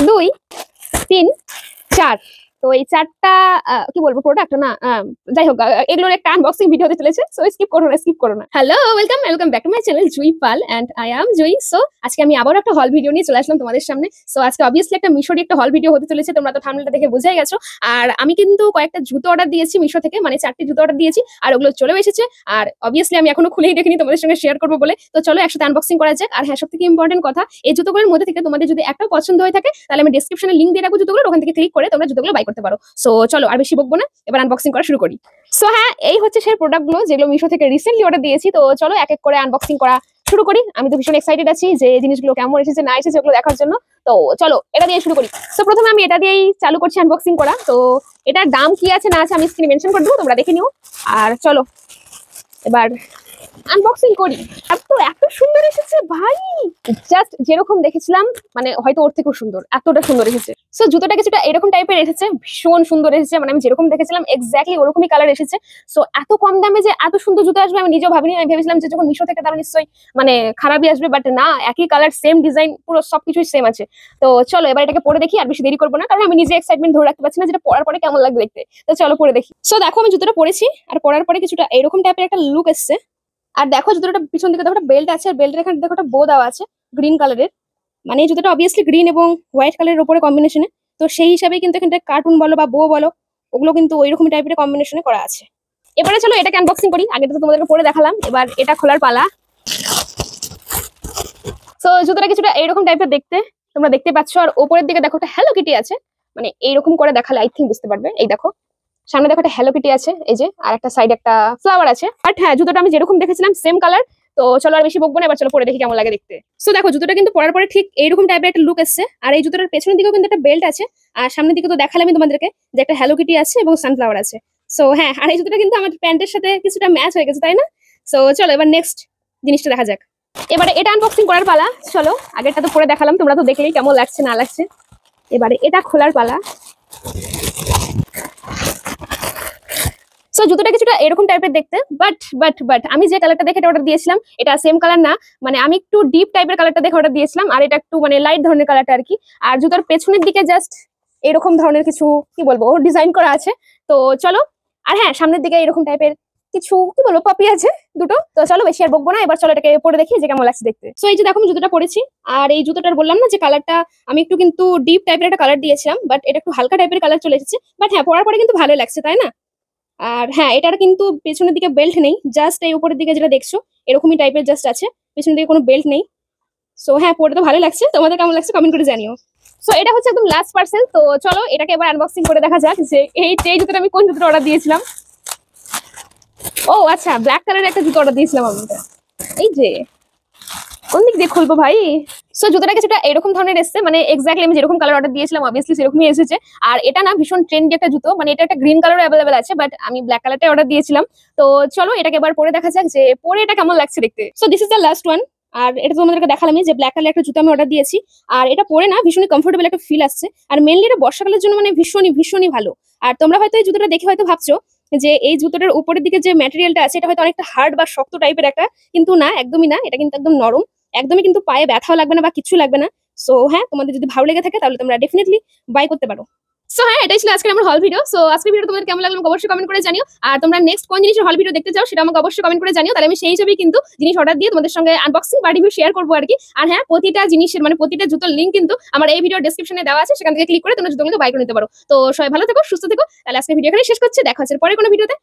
2 3 4 তো এই চারটা কি বলবো প্রোডাক্ট না যাই হোক এগুলোর একটা আনবক্সিং ভিডিও হতে চলেছে সো স্কিপ করো না hello welcome back to my channel Jui Pal and I am Jui. So আজকে আমি আবার একটা হল ভিডিও নিয়ে চলে আসলাম তোমাদের সামনে। সো আজকে অবভিয়াসলি একটা মিশোরই একটা হল ভিডিও হতে চলেছে, তোমরা তো থাম্বনেলটা দেখে বুঝেই গেছো। আর আমি কিন্তু কয়েকটা জুতো অর্ডার দিয়েছি মিশো থেকে, মানে 4টি জুতো অর্ডার দিয়েছি আর ওগুলো চলেও এসেছে। আর অবভিয়াসলি আমি এখনো খুলেই দেখিনি, তোমাদের সঙ্গে শেয়ার করবো বলে। তো চলো একসাথে আনবক্সিং করা যাক। আর হ্যাঁ, সবথেকে ইম্পর্টেন্ট কথা, এই জুতোগুলোর মধ্যে থেকে তোমাদের যদি একটা পছন্দ হয়ে থাকে তাহলে আমি ডেসক্রিপশনে লিংক দিয়ে রাখবো জুতোগুলো, ওখান থেকে ক্লিক করে তোমরা জুতোগুলো বাই করতে পারো। সো চলো আর বেশি বকবো না, এবার আনবক্সিং করা শুরু করি। সো হ্যাঁ, এই হচ্ছে সেই প্রোডাক্টগুলো যেগুলো মিশো থেকে রিসেন্টলি অর্ডার দিয়েছি। তো চলো এক এক করে আনবক্সিং করা শুরু করি। আমি তো ভীষণ এক্সাইটেড আছি যে এই জিনিসগুলো কেমন এসেছে না এসেছে ওগুলো দেখার জন্য। তো চলো এটা দিয়ে শুরু করি। সো প্রথমে আমি এটা দিয়েই চালু করছি আনবক্সিং করা। তো এটার দাম কি আছে না আছে আমি স্ক্রিনে মেনশন করে দেবো, তোমরা দেখে নিও। আর চলো এবার আনবক্সিং করি। এত সুন্দর এসেছে ভাই, জাস্ট যেরকম দেখেছিলাম মানে হয়তো ওর থেকেও সুন্দর, এতটা সুন্দর এসেছে। সো জুতোটা কিছুটা এরকম টাইপের এসেছে, ভীষণ সুন্দর এসেছে, মানে আমি যেরকম দেখেছিলাম এক্স্যাক্টলি ওরকমই কালার এসেছে। সো এত কম দামে যে এত সুন্দর জুতো আসবে আমি নিজেও ভাবিনি। আমি ভেবেছিলাম যে যখন মিশো থেকে তারা নিশ্চয়ই মানে খারাপই আসবে, বাট না, একই কালার, সেম ডিজাইন, পুরো সবকিছুই সেম আছে। তো চলো এবার এটাকে পরে দেখি, আর বেশি দেরি করবো না, কারণ আমি নিজে এক্সাইটমেন্ট ধরে রাখতে পারছি না যেটা পরার পরে কেমন লাগবে দেখতে। তো চলো পরে দেখি। সো দেখো আমি জুতোটা পরেছি আর পরার পরে কিছুটা এরকম টাইপের একটা লুক এসছে। আর দেখো জুতোটা পিছন দিকে দেখো একটা বেল্ট আছে, আর বেল্টের এখানে দেখো একটা বো দেওয়া আছে গ্রিন কালারের, মানে এই জুতোটা অবভিয়াসলি গ্রিন এবং হোয়াইট কালারের উপরে কম্বিনেশনে। তো সেই হিসাবে কিন্তু এখানটা কার্টুন বলো বা বো বলো ওগুলো কিন্তু ওইরকম টাইপের কম্বিনেশনে করা আছে। এবারে চলো এটাকে আনবক্সিং করি। আগে তো তোমাদেরকে পরে দেখালাম, এবার এটা খোলার পালা। সো জুতোটা কিছুটা এইরকম টাইপের দেখতে, তোমরা দেখতে পাচ্ছ। আর ওপরের দিকে দেখো একটা হ্যালো কিটি আছে, মানে এইরকম করে দেখালে আই থিঙ্ক বুঝতে পারবে। এই দেখো সামনে দেখো একটা হ্যালো কিটি আছে, এই যে, আর একটা সাইড একটা ফ্লাওয়ার আছে। বাট হ্যাঁ, জুতোটা আমি যেরকম দেখেছিলাম সেম কালার। তো চলো আর বেশি বকবো না, এবার চলো পরে দেখি কেমন লাগে দেখতে। সো দেখো জুতোটা কিন্তু পরার পরে ঠিক এইরকম টাইপের একটা লুক এসছে। আর এই জুতোটার পেছনের দিকেও কিন্তু একটা বেল্ট আছে, আর সামনের দিকে তো দেখালাম আমি তোমাদেরকে যে একটা হ্যালো কিটি আছে এবং সানফ্লাওয়ার আছে। সো হ্যাঁ, আর এই জুতোটা কিন্তু আমার প্যান্টের সাথে কিছুটা ম্যাচ হয়ে গেছে, তাই না? সো চলো এবার নেক্সট জিনিসটা দেখা যাক। এবারে এটা আনবক্সিং করার পালা। চলো আগেরটা তো পরে দেখালাম, তোমরা তো দেখলেই কেমন লাগছে না লাগছে। এবারে এটা খোলার পালা। সো জুতোটা কিছুটা এরকম টাইপের দেখতে, বাট আমি যে কালারটা দেখে অর্ডার দিয়েছিলাম এটা সেম কালার না, মানে আমি একটু ডিপ টাইপের কালারটা দেখে অর্ডার দিয়েছিলাম, আর এটা একটু মানে লাইট ধরনের কালারটা আর কি। আর জুতোর পেছনের দিকে জাস্ট এরকম ধরনের কিছু কি বলবো ডিজাইন করা আছে। তো চলো, আর হ্যাঁ সামনের দিকে এরকম টাইপের কিছু কি বলবো পপি আছে দুটো। তো চলো বেশি আর বকবো না, এবার চলো এটাকে পরে দেখি যে কেমন লাগছে দেখতে। সো এই যে দেখো আমি জুতোটা পরেছি, আর এই জুতোটার বললাম না যে কালারটা আমি একটু কিন্তু ডিপ টাইপের একটা কালার দিয়েছিলাম, বাট এটা একটু হালকা টাইপের কালার চলে এসেছে। বাট হ্যাঁ, পরার পরে কিন্তু ভালো লাগছে, তাই না? আর হ্যাঁ, এটার কিন্তু পেছনের দিকে বেল্ট নেই, জাস্ট এই উপরের দিকে যেটা দেখছো এরকমই টাইপের জাস্ট আছে, পেছনের দিকে কোনো বেল্ট নেই। সো হ্যাঁ, পরে তো ভালো লাগছে, তোমাদের কেমন লাগছে কমেন্ট করে জানিও। সো এটা হচ্ছে একদম লাস্ট পার্সেল। তো চলো এটাকে এবার আনবক্সিং করে দেখা যাক যে এই জুতোটা আমি কোন জুতোটা অর্ডার দিয়েছিলাম। ও আচ্ছা, ব্ল্যাক কালারের একটা জুতো অর্ডার দিয়েছিলাম আমি। এই যে কোন দিক দিয়ে খুলবো ভাই। সো জুতোটা কিছুটা এরকম ধরনের এসেছে, মানে এক্স্যাক্টলি আমি যেরকম কালার অর্ডার দিয়েছিলাম অবভিয়াসলি সেরকমই এসেছে। আর এটা না ভীষণ ট্রেন্ডি একটা জুতো, মানে এটা একটা গ্রিন কালার অ্যাভেলেবেল আছে, বাট আমি ব্ল্যাক কালারটাই অর্ডার দিয়েছিলাম। তো চলো এটাকে এবার পরে দেখা যাক যে পরে এটা কেমন লাগছে দেখতে। So this is the last one. আর এটা তোমাদেরকে দেখালামই যে ব্ল্যাক কালার একটা জুতো আমি অর্ডার দিয়েছি, আর এটা পরে না ভীষণই কমফোর্টেবল একটা ফিল আসছে। আর মেনলি এটা বর্ষাকালের জন্য মানে ভীষণই ভালো। আর তোমরা হয়তো এই জুতোটা দেখে হয়তো ভাবছো যে এই জুতোটার উপরের দিকে যে ম্যাটেরিয়ালটা আছে এটা হয়তো অনেকটা হার্ড বা শক্ত টাইপের একটা, কিন্তু না, একদমই না, এটা কিন্তু একদম নরম, একদমই কিন্তু পায়ে ব্যথাও লাগবে না বা কিছু লাগবে না। সো হ্যাঁ, তোমাদের যদি ভালো লেগে থাকে তাহলে তোমরা ডেফিনেটলি বাই করতে পারো। সো হ্যাঁ, এটাই ছিল আজকের আমার হল ভিডিও। সো আজকের ভিডিও তোমাদের কেমন লাগলো অবশ্যই কমেন্ট করে জানিও। আর তোমরা নেক্সট কোন জিনিসের হল ভিডিও দেখতে চাও সেটা আমাকে অবশ্যই কমেন্ট করে জানিও, তাহলে আমি সেই হিসেবেই কিন্তু জিনিস অর্ডার দিয়ে তোমাদের সঙ্গে আনবক্সিং বা রিভিউ শেয়ার করবো আর কি। আর হ্যাঁ, প্রতিটা জিনিসের মানে প্রতিটা জুতোর লিঙ্ক কিন্তু আমার এই ভিডিও ডেসক্রিপশনে দেওয়া আছে, সেখান থেকে ক্লিক করে তোমরা জুতোগুলো বাই করে নিতে পারো। তো সবাই ভালো থেকো, সুস্থ থেকো। তাহলে আজকের ভিডিও এখানে শেষ করছি, দেখা হচ্ছে পরে কোনো ভিডিওতে।